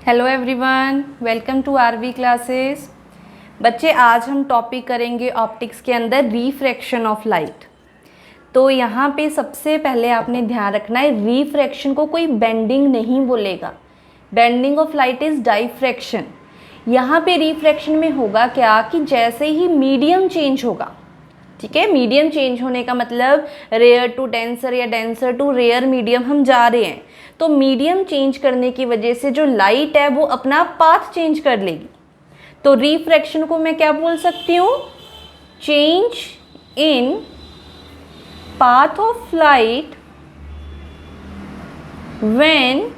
Hello everyone, welcome to RV classes. बच्चे, आज हम टॉपिक करेंगे ऑप्टिक्स के अंदर रिफ्रैक्शन ऑफ लाइट। तो यहाँ पे सबसे पहले आपने ध्यान रखना है, रिफ्रैक्शन को कोई बेंडिंग नहीं बोलेगा। Bending of light is diffraction. यहाँ पे रिफ्रैक्शन में होगा क्या कि जैसे ही मीडियम चेंज होगा, ठीक है, मीडियम चेंज होने का मतलब रेयर टू डेंसर या डेंसर टू रेयर मीडियम हम जा रहे हैं, तो मीडियम चेंज करने की वजह से जो लाइट है वो अपना पाथ चेंज कर लेगी। तो रिफ्रैक्शन को मैं क्या बोल सकती हूँ? Change in path of light when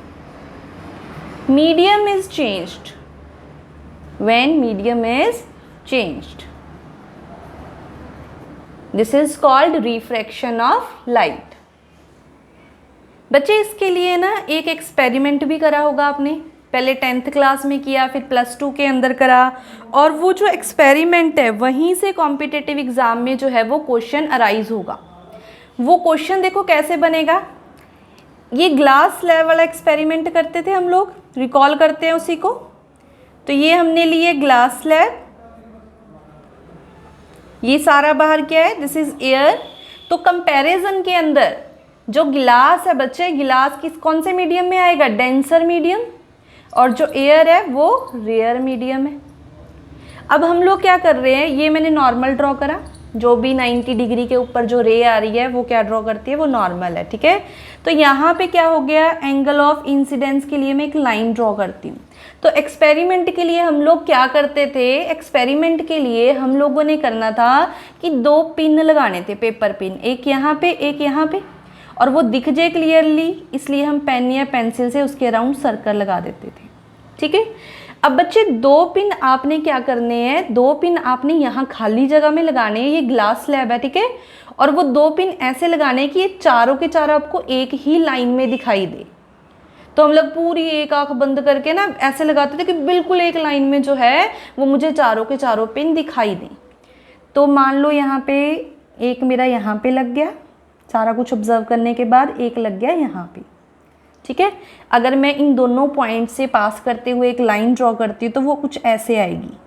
medium is changed. When medium is changed, this is called refraction of light. बच्चे, इसके लिए ना एक एक्सपेरिमेंट भी करा होगा आपने, पहले 10th क्लास में किया, फिर +2 के अंदर करा, और वो जो एक्सपेरिमेंट है वहीं से कॉम्पिटिटिव एग्जाम में जो है वो क्वेश्चन अराइज होगा। वो क्वेश्चन देखो कैसे बनेगा। ये ग्लास स्लैब वाला एक्सपेरिमेंट करते थे हम लोग, रिकॉल करते हैं उसी को। तो ये हमने लिए ग्लास स्लैब, ये सारा बाहर क्या है? This is air. तो कंपैरिजन के अंदर जो गिलास है बच्चे, गिलास किस कौन से मीडियम में आएगा? Denser medium. और जो एयर है वो रेयर मीडियम है। अब हम लोग क्या कर रहे हैं, ये मैंने नॉर्मल ड्रॉ करा, जो भी 90 डिग्री के ऊपर जो रे आ रही है वो क्या ड्रॉ करती है? वो नॉर्मल है, ठीक है। तो यहाँ पे क्या हो गया, एंगल ऑफ इंसिडेंस के लिए मैं एक लाइन ड्रॉ करती हूँ। तो एक्सपेरिमेंट के लिए हम लोग क्या करते थे? एक्सपेरिमेंट के लिए हम लोगों ने करना था कि 2 पिन लगाने थे, पेपर पिन, एक यहाँ पे एक यहाँ पे, और वो दिख जाए क्लियरली, इसलिए हम पेन या पेंसिल से उसके अराउंड सर्कल लगा देते थे, ठीक है। अब बच्चे, 2 पिन आपने क्या करने हैं? 2 पिन आपने यहाँ खाली जगह में लगाने हैं, ये ग्लास स्लैब है, ठीक है। और वो 2 पिन ऐसे लगाने कि ये चारों के चारों आपको एक ही लाइन में दिखाई दे। तो हम लोग पूरी एक आंख बंद करके ना ऐसे लगाते थे कि बिल्कुल एक लाइन में जो है वो मुझे चारों के चारों पिन दिखाई दें। तो मान लो यहाँ पे एक मेरा यहाँ पे लग गया, सारा कुछ ऑब्जर्व करने के बाद एक लग गया यहाँ पे, ठीक है। अगर मैं इन दोनों पॉइंट से पास करते हुए एक लाइन ड्रॉ करती हूँ तो वो कुछ ऐसे आएगी।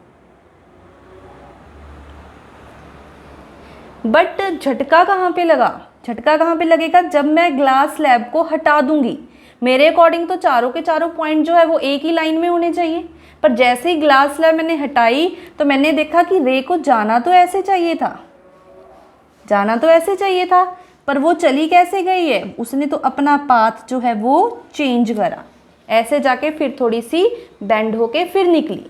बट झटका कहाँ पे लगा? झटका कहाँ पे लगेगा? जब मैं ग्लास स्लैब को हटा दूंगी। मेरे अकॉर्डिंग तो चारों के चारों पॉइंट जो है वो एक ही लाइन में होने चाहिए, पर जैसे ही ग्लास स्लैब मैंने हटाई तो मैंने देखा कि रे को जाना तो ऐसे चाहिए था, जाना तो ऐसे चाहिए था, पर वो चली कैसे गई है? उसने तो अपना पाथ जो है वो चेंज करा, ऐसे जाके फिर थोड़ी सी बेंड होके फिर निकली।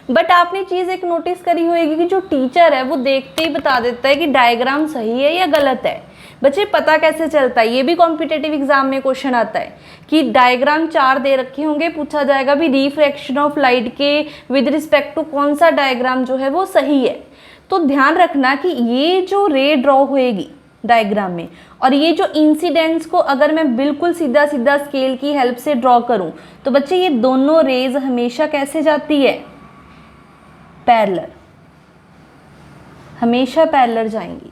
बट आपने चीज़ एक नोटिस करी होगी कि जो टीचर है वो देखते ही बता देता है कि डायग्राम सही है या गलत है। बच्चे, पता कैसे चलता है? ये भी कॉम्पिटिटिव एग्जाम में क्वेश्चन आता है कि डायग्राम 4 दे रखे होंगे, पूछा जाएगा भी रिफ्रैक्शन ऑफ लाइट के विद रिस्पेक्ट टू कौन सा डायग्राम जो है वो सही है। तो ध्यान रखना कि ये जो रे ड्रॉ होएगी डायग्राम में, और ये जो इंसिडेंट्स को अगर मैं बिल्कुल सीधा सीधा स्केल की हेल्प से ड्रॉ करूं, तो बच्चे ये दोनों रेज हमेशा कैसे जाती है? पैरेलल, हमेशा पैरेलल जाएंगी,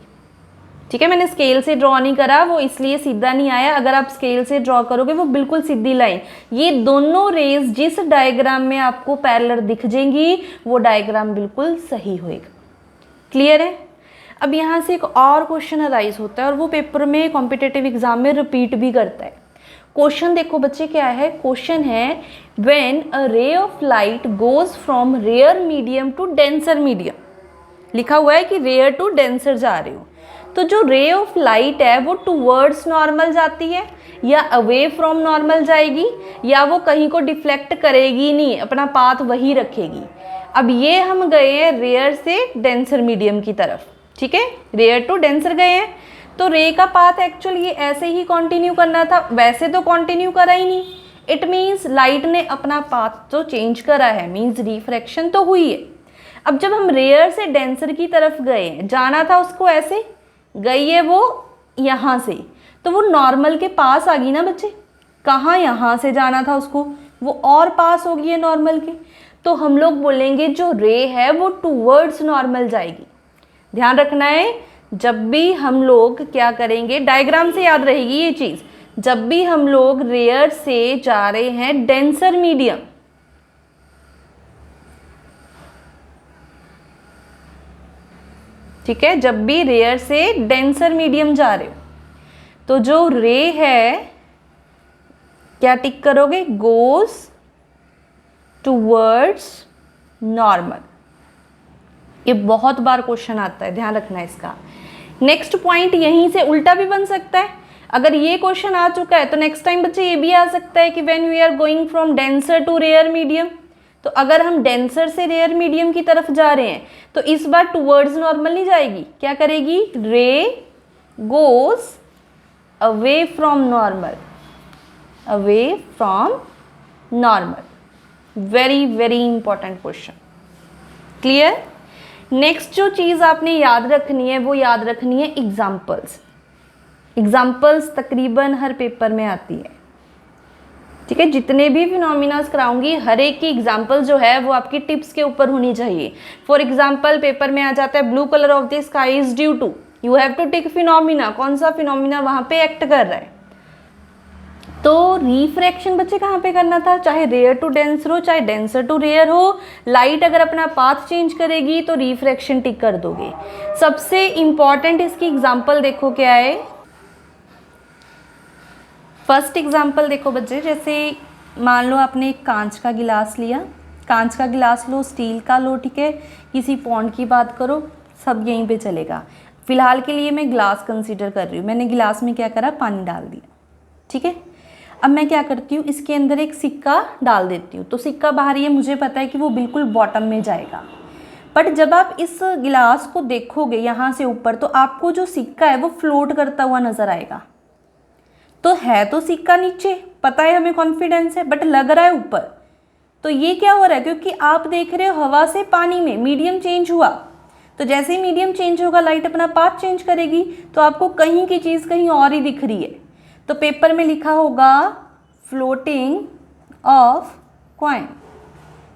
ठीक है। मैंने स्केल से ड्रॉ नहीं करा, वो इसलिए सीधा नहीं आया। अगर आप स्केल से ड्रॉ करोगे वो बिल्कुल सीधी लाइन। ये दोनों रेज जिस डायग्राम में आपको पैरेलल दिख जाएंगी वो डायग्राम बिल्कुल सही होएगा। क्लियर है? अब यहाँ से एक और क्वेश्चन अराइज होता है और वो पेपर में कॉम्पिटिटिव एग्जाम में रिपीट भी करता है। क्वेश्चन देखो बच्चे क्या है? क्वेश्चन है, when a ray of light goes from rare medium to denser medium. लिखा हुआ है कि रेयर टू डेंसर जा रहे हो, तो जो रे ऑफ लाइट है वो टूवर्ड्स नॉर्मल जाती है या अवे फ्रॉम नॉर्मल जाएगी, या वो कहीं को डिफ्लेक्ट करेगी नहीं, अपना पाथ वही रखेगी। अब ये हम गए हैं रेयर से डेंसर मीडियम की तरफ, ठीक है, रेयर टू डेंसर गए हैं, तो रे का पाथ एक्चुअली ये ऐसे ही कंटिन्यू करना था, वैसे तो कंटिन्यू करा ही नहीं। इट मीन्स लाइट ने अपना पाथ तो चेंज करा है, मीन्स रिफ्रैक्शन तो हुई है। अब जब हम रेयर से डेंसर की तरफ गए हैं, जाना था उसको ऐसे, गई है वो यहाँ से, तो वो नॉर्मल के पास आ गई ना बच्चे। कहाँ? यहाँ से जाना था उसको, वो और पास हो गई है नॉर्मल के। तो हम लोग बोलेंगे जो रे है वो टूवर्ड्स नॉर्मल जाएगी। ध्यान रखना है, जब भी हम लोग क्या करेंगे, डायग्राम से याद रहेगी ये चीज़, जब भी हम लोग रेयर से जा रहे हैं डेंसर मीडियम, ठीक है, जब भी रेयर से डेंसर मीडियम जा रहे हो तो जो रे है क्या टिक करोगे, गोज टूवर्ड्स नॉर्मल। ये बहुत बार क्वेश्चन आता है, ध्यान रखना है इसका। नेक्स्ट पॉइंट यहीं से उल्टा भी बन सकता है। अगर ये क्वेश्चन आ चुका है तो नेक्स्ट टाइम बच्चे ये भी आ सकता है कि when we are going from denser to rare medium, तो अगर हम डेंसर से रेयर मीडियम की तरफ जा रहे हैं तो इस बार टूवर्ड्स नॉर्मल नहीं जाएगी, क्या करेगी, रे goes away from normal, away from normal. Very very important question, clear. Next जो चीज़ आपने याद रखनी है वो याद रखनी है एग्जाम्पल्स। एग्जाम्पल्स तकरीबन हर पेपर में आती है, ठीक है। जितने भी फिनोमिनास कराऊंगी हर एक की एग्जाम्पल जो है वो आपकी टिप्स के ऊपर होनी चाहिए। फॉर एग्जाम्पल पेपर में आ जाता है blue colour of the sky is due to, you have to tick phenomena, कौन सा फिनोमिना वहां पे एक्ट कर रहा है। तो रिफ्रैक्शन बच्चे कहाँ पे करना था, चाहे रेयर टू डेंसर हो चाहे डेंसर टू रेयर हो, लाइट अगर अपना पाथ चेंज करेगी तो रिफ्रैक्शन टिक कर दोगे। सबसे इंपॉर्टेंट इसकी एग्जाम्पल देखो क्या है। फर्स्ट एग्जाम्पल देखो बच्चे, जैसे मान लो आपने एक कांच का गिलास लिया, कांच का गिलास लो, स्टील का लो, ठीक है, किसी पॉन्ड की बात करो, सब यहीं पे चलेगा। फिलहाल के लिए मैं ग्लास कंसीडर कर रही हूँ। मैंने गिलास में क्या करा, पानी डाल दिया, ठीक है। अब मैं क्या करती हूँ, इसके अंदर एक सिक्का डाल देती हूँ, तो सिक्का बाहर ही है, मुझे पता है कि वो बिल्कुल बॉटम में जाएगा। बट जब आप इस गिलास को देखोगे यहाँ से ऊपर तो आपको जो सिक्का है वो फ्लोट करता हुआ नजर आएगा। तो है तो सिक्का नीचे, पता है हमें, कॉन्फिडेंस है, बट लग रहा है ऊपर। तो ये क्या हो रहा है, क्योंकि आप देख रहे हो हवा से पानी में मीडियम चेंज हुआ, तो जैसे ही मीडियम चेंज होगा लाइट अपना पाथ चेंज करेगी, तो आपको कहीं की चीज़ कहीं और ही दिख रही है। तो पेपर में लिखा होगा फ्लोटिंग ऑफ कॉइन,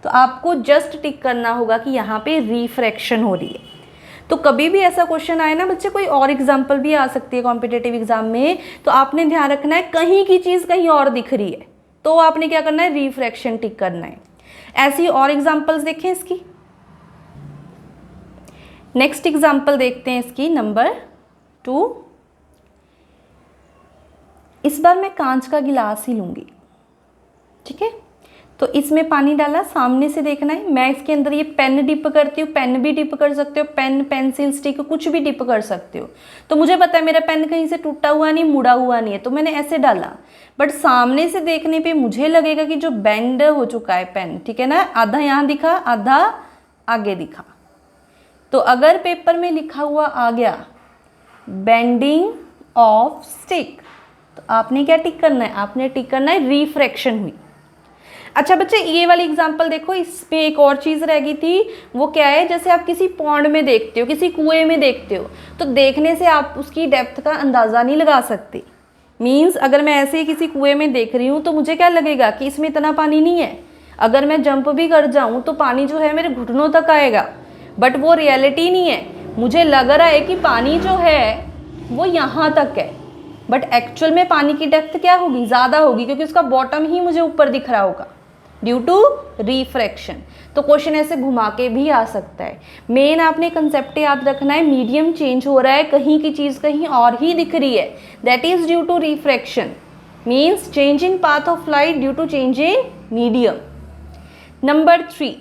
तो आपको जस्ट टिक करना होगा कि यहाँ पे रिफ्रैक्शन हो रही है। तो कभी भी ऐसा क्वेश्चन आए ना बच्चे, कोई और एग्जाम्पल भी आ सकती है कॉम्पिटेटिव एग्जाम में, तो आपने ध्यान रखना है कहीं की चीज़ कहीं और दिख रही है, तो आपने क्या करना है, रिफ्रैक्शन टिक करना है। ऐसी और एग्जाम्पल्स देखें इसकी। नेक्स्ट एग्जाम्पल देखते हैं इसकी, नंबर 2। इस बार मैं कांच का गिलास ही लूँगी, ठीक है। तो इसमें पानी डाला, सामने से देखना है। मैं इसके अंदर ये पेन डिप करती हूँ, पेन भी डिप कर सकते हो, पेन पेंसिल स्टिक कुछ भी डिप कर सकते हो। तो मुझे पता है मेरा पेन कहीं से टूटा हुआ नहीं, मुड़ा हुआ नहीं है, तो मैंने ऐसे डाला। बट सामने से देखने पे मुझे लगेगा कि जो बेंड हो चुका है पेन, ठीक है ना, आधा यहाँ दिखा आधा आगे दिखा। तो अगर पेपर में लिखा हुआ आ गया बेंडिंग ऑफ स्टिक, तो आपने क्या टिक करना है, आपने टिक करना है रिफ्रैक्शन हुई। अच्छा बच्चे ये वाली एग्जांपल देखो, इसमें एक और चीज़ रह गई थी, वो क्या है, जैसे आप किसी पॉन्ड में देखते हो, किसी कुएं में देखते हो, तो देखने से आप उसकी डेप्थ का अंदाज़ा नहीं लगा सकते। मीन्स अगर मैं ऐसे ही किसी कुएं में देख रही हूँ तो मुझे क्या लगेगा कि इसमें इतना पानी नहीं है। अगर मैं जंप भी कर जाऊँ तो पानी जो है मेरे घुटनों तक आएगा, बट वो रियलिटी नहीं है। मुझे लग रहा है कि पानी जो है वो यहाँ तक है, बट एक्चुअल में पानी की डेप्थ क्या होगी, ज़्यादा होगी, क्योंकि उसका बॉटम ही मुझे ऊपर दिख रहा होगा ड्यू टू रिफ्रैक्शन। तो क्वेश्चन ऐसे घुमा के भी आ सकता है। मेन आपने कंसेप्ट याद रखना है, मीडियम चेंज हो रहा है, कहीं की चीज़ कहीं और ही दिख रही है, that is due to refraction, means change in path of light due to change in medium. Number 3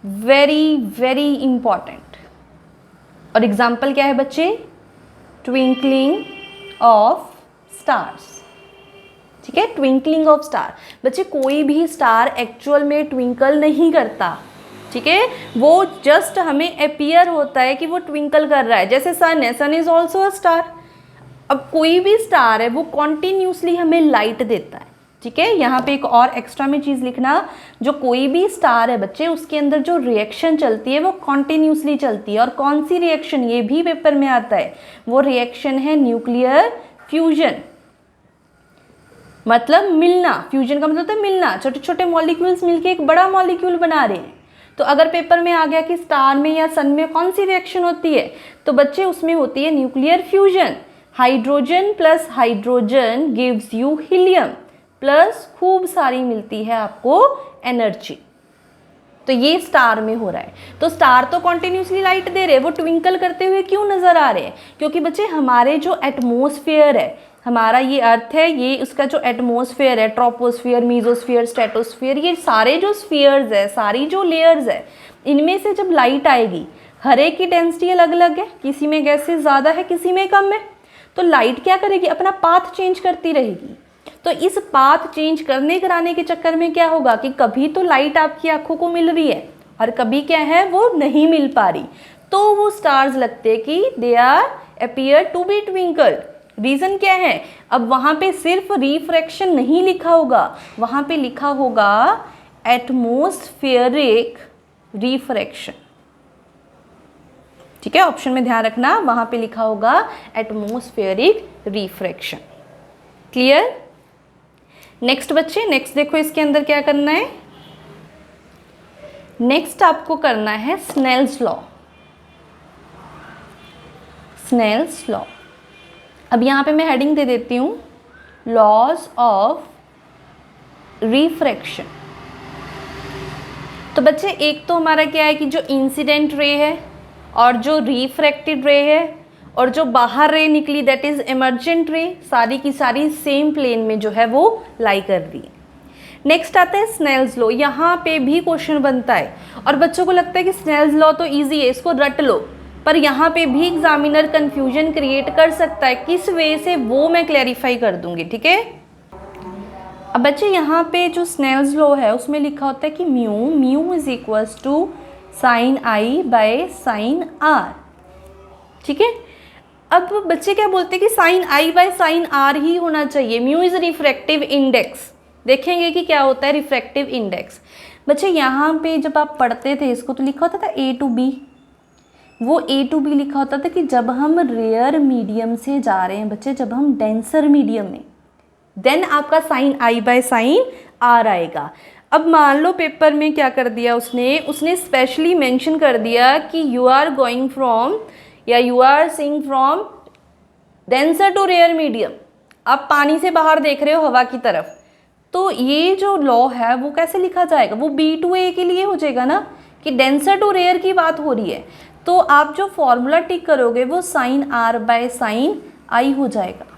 very very important, और एग्जाम्पल क्या है बच्चे, ट्विंकलिंग ऑफ स्टार्स, ठीक है। ट्विंकलिंग ऑफ स्टार, बच्चे कोई भी स्टार एक्चुअल में ट्विंकल नहीं करता, ठीक है, वो जस्ट हमें अपीयर होता है कि वो ट्विंकल कर रहा है। जैसे सन है, सन इज ऑल्सो अ स्टार। अब कोई भी स्टार है वो कॉन्टिन्यूसली हमें लाइट देता है, ठीक है। यहाँ पे एक और एक्स्ट्रा में चीज़ लिखना, जो कोई भी स्टार है बच्चे उसके अंदर जो रिएक्शन चलती है वो कॉन्टिन्यूसली चलती है। और कौन सी रिएक्शन, ये भी पेपर में आता है, वो रिएक्शन है न्यूक्लियर फ्यूजन, मतलब मिलना। फ्यूजन का मतलब होता है मिलना, छोटे छोटे मॉलिक्यूल्स मिलके एक बड़ा मॉलिक्यूल बना रहे हैं। तो अगर पेपर में आ गया कि स्टार में या सन में कौन सी रिएक्शन होती है, तो बच्चे उसमें होती है nuclear fusion. Hydrogen plus hydrogen gives you helium, plus खूब सारी मिलती है आपको एनर्जी। तो ये स्टार में हो रहा है। तो स्टार तो कॉन्टिन्यूसली लाइट दे रहे हैं, वो ट्विंकल करते हुए क्यों नजर आ रहे हैं? क्योंकि बच्चे हमारे जो एटमॉस्फेयर है, हमारा ये अर्थ है, ये उसका जो एटमॉस्फेयर है, ट्रोपोस्फियर, मीजोस्फियर, स्ट्रेटोस्फियर, ये सारे जो स्फीयर्स है, सारी जो लेयर्स है, इनमें से जब लाइट आएगी, हर एक की डेंसिटी अलग अलग है, किसी में गैसेस ज़्यादा है, किसी में कम है। तो लाइट क्या करेगी? अपना पाथ चेंज करती रहेगी। तो इस पाथ चेंज करने कराने के चक्कर में क्या होगा कि कभी तो लाइट आपकी आंखों को मिल रही है और कभी क्या है, वो नहीं मिल पा रही। तो वो स्टार्स लगते कि they are appear to be twinkled. Reason क्या है? अब वहाँ पे सिर्फ रिफ्रैक्शन नहीं लिखा होगा, वहाँ पे लिखा होगा एटमॉस्फेरिक रिफ्रैक्शन। ठीक है, ऑप्शन में ध्यान रखना, वहाँ पे लिखा होगा एटमॉस्फेरिक रिफ्रैक्शन। क्लियर? नेक्स्ट बच्चे, नेक्स्ट देखो इसके अंदर क्या करना है। नेक्स्ट आपको करना है स्नेल्स लॉ। स्नेल्स लॉ, अब यहाँ पे मैं हेडिंग दे देती हूँ, लॉज ऑफ रिफ्रैक्शन। तो बच्चे एक तो हमारा क्या है कि जो इंसिडेंट रे है और जो रिफ्रैक्टेड रे है और जो बाहर रे निकली दैट इज इमर्जेंट रे, सारी की सारी सेम प्लेन में जो है वो लाई कर रही है। नेक्स्ट आता है स्नेल्स लॉ। यहाँ पे भी क्वेश्चन बनता है और बच्चों को लगता है कि स्नेल्स लॉ तो इजी है, इसको रट लो, पर यहाँ पे भी एग्जामिनर कंफ्यूजन क्रिएट कर सकता है। किस वे से वो मैं क्लैरिफाई कर दूंगी, ठीक है। अब बच्चे यहाँ पे जो स्नेल्स लॉ है उसमें लिखा होता है कि mu is equals to sine i by sine r. ठीक है, अब बच्चे क्या बोलते हैं कि sine i by sine r ही होना चाहिए। म्यू इज रिफ्रैक्टिव इंडेक्स, देखेंगे कि क्या होता है रिफ्रैक्टिव इंडेक्स। बच्चे यहाँ पे जब आप पढ़ते थे इसको तो लिखा होता था ए टू बी, वो ए टू बी लिखा होता था कि जब हम रेयर मीडियम से जा रहे हैं बच्चे, जब हम डेंसर मीडियम में, देन आपका sine i by sine r आएगा। अब मान लो पेपर में क्या कर दिया उसने स्पेशली मेंशन कर दिया कि यू आर गोइंग फ्रॉम या you are seeing from denser to rare medium, आप पानी से बाहर देख रहे हो हवा की तरफ, तो ये जो लॉ है वो कैसे लिखा जाएगा? वो बी टू ए के लिए हो जाएगा ना, कि डेंसर टू रेयर की बात हो रही है। तो आप जो फॉर्मूला टिक करोगे वो साइन आर बाय साइन आई हो जाएगा।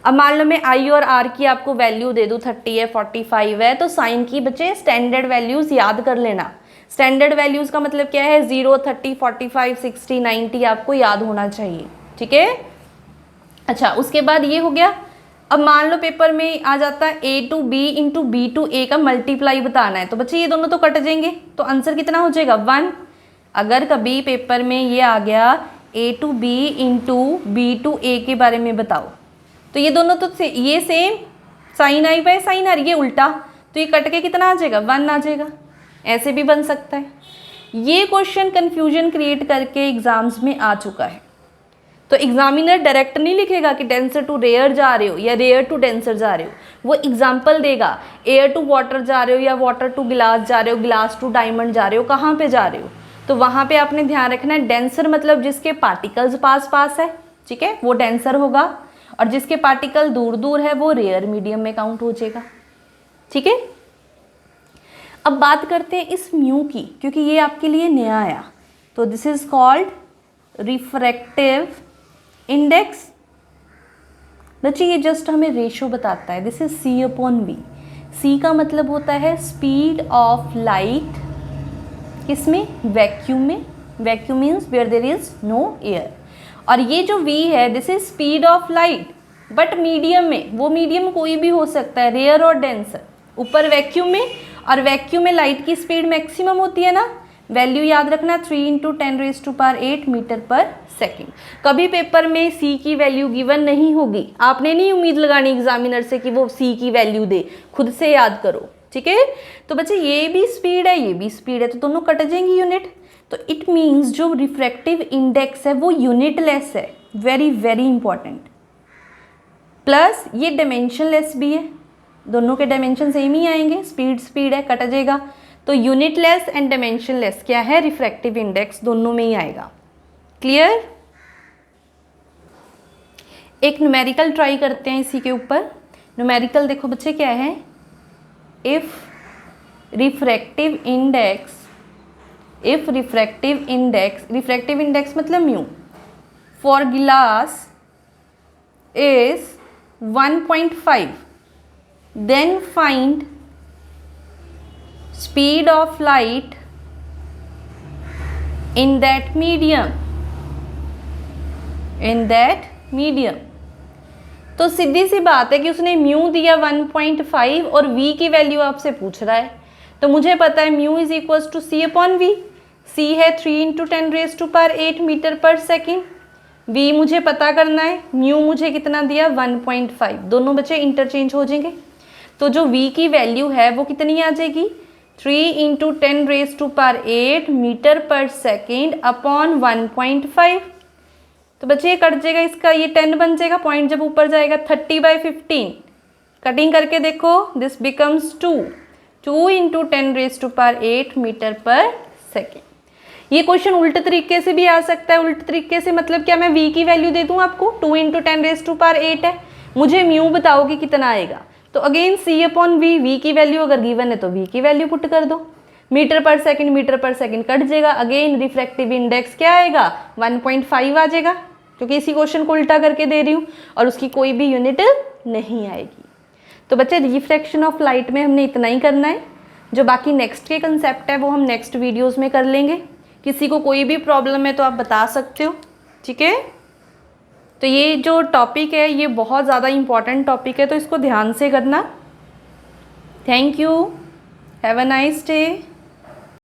अब मान लो मैं आई और आर की आपको वैल्यू दे दूँ, 30 है, 45 है, तो साइन की बच्चे स्टैंडर्ड वैल्यूज़ याद कर लेना। स्टैंडर्ड वैल्यूज़ का मतलब क्या है? 0, 30, 45, 60, 90 आपको याद होना चाहिए, ठीक है। अच्छा, उसके बाद ये हो गया। अब मान लो पेपर में आ जाता है a to b into b to a का मल्टीप्लाई बताना है, तो बच्चे ये दोनों तो कट जाएंगे, तो आंसर कितना हो जाएगा? 1। अगर कभी पेपर में ये आ गया a to b into b to a के बारे में बताओ, तो ये दोनों तो ये same sine i by sine r, ये उल्टा, तो ये कट के कितना आ जाएगा? 1 आ जाएगा। ऐसे भी बन सकता है। ये क्वेश्चन कंफ्यूजन क्रिएट करके एग्जाम्स में आ चुका है। तो एग्जामिनर डायरेक्ट नहीं लिखेगा कि डेंसर टू रेयर जा रहे हो या रेयर टू डेंसर जा रहे हो, वो एग्जाम्पल देगा। एयर टू वाटर जा रहे हो या वाटर टू गिलास जा रहे हो, गिलास टू डायमंड जा रहे हो, कहाँ पे जा रहे हो? तो वहाँ पे आपने ध्यान रखना है डेंसर मतलब जिसके पार्टिकल्स पास पास है, ठीक है, वो डेंसर होगा, और जिसके पार्टिकल दूर दूर है वो रेयर मीडियम में काउंट हो जाएगा, ठीक है। अब बात करते हैं इस म्यू की, क्योंकि ये आपके लिए नया आया। तो this is called refractive index. बच्चे ये जस्ट हमें रेशो बताता है, this is C upon V. C का मतलब होता है स्पीड ऑफ लाइट, किसमें? वैक्यूम में। Vacuum means where there is no air. और ये जो वी है this is speed of light, but medium में, वो मीडियम कोई भी हो सकता है, रेयर और डेंसर। ऊपर वैक्यूम में, और वैक्यूम में लाइट की स्पीड मैक्सिमम होती है ना, वैल्यू याद रखना 3 × 10⁻⁸ मीटर पर सेकेंड। कभी पेपर में सी की वैल्यू गिवन नहीं होगी, आपने नहीं उम्मीद लगानी एग्जामिनर से कि वो सी की वैल्यू दे, खुद से याद करो, ठीक है। तो बच्चे ये भी स्पीड है, ये भी स्पीड है, तो दोनों कट जाएंगी यूनिट। तो इट मीन्स जो रिफ्रैक्टिव इंडेक्स है वो यूनिटलेस है, वेरी वेरी इंपॉर्टेंट। प्लस ये डायमेंशनलेस भी है, दोनों के डायमेंशन सेम ही आएंगे, स्पीड स्पीड है, कट जाएगा। तो यूनिटलेस एंड डायमेंशनलेस क्या है? रिफ्रैक्टिव इंडेक्स दोनों में ही आएगा। क्लियर? एक न्यूमेरिकल ट्राई करते हैं इसी के ऊपर। न्यूमेरिकल देखो बच्चे क्या है, इफ़ रिफ्रैक्टिव इंडेक्स मतलब mu for glass is 1.5 then find speed of light in that medium। तो सीधी सी बात है कि उसने म्यू दिया 1.5 और v की वैल्यू आपसे पूछ रहा है, तो मुझे पता है mu is equals to c upon v. c है 3 × 10⁸ मीटर पर सेकेंड, v मुझे पता करना है, म्यू मुझे कितना दिया 1.5, दोनों बच्चे इंटरचेंज हो जाएंगे। तो जो v की वैल्यू है वो कितनी आ जाएगी, 3 × 10⁸ मीटर पर सेकेंड अपॉन 1.5। तो बच्चे ये कट जाएगा, इसका ये 10 बन जाएगा, पॉइंट जब ऊपर जाएगा 30/15 कटिंग करके देखो, दिस बिकम्स 2 × 10⁸ मीटर पर सेकेंड। ये क्वेश्चन उल्टे तरीके से भी आ सकता है। उल्टे तरीके से मतलब क्या, मैं v की वैल्यू दे दूं आपको, 2 × 10⁸ है, मुझे म्यू बताओ कि कितना आएगा। तो again c upon v, v की वैल्यू अगर गिवन है तो v की वैल्यू पुट कर दो, मीटर पर सेकंड कट जाएगा। अगेन रिफ्रैक्टिव इंडेक्स क्या आएगा, 1.5 आ जाएगा, क्योंकि इसी क्वेश्चन को उल्टा करके दे रही हूँ और उसकी कोई भी यूनिट नहीं आएगी। तो बच्चे रिफ्रैक्शन ऑफ लाइट में हमने इतना ही करना है, जो बाकी नेक्स्ट के कंसेप्ट है वो हम नेक्स्ट वीडियोज़ में कर लेंगे। किसी को कोई भी प्रॉब्लम है तो आप बता सकते हो, ठीक है। तो ये जो टॉपिक है ये बहुत ज़्यादा इम्पॉर्टेंट टॉपिक है, तो इसको ध्यान से करना। Thank you, have a nice day.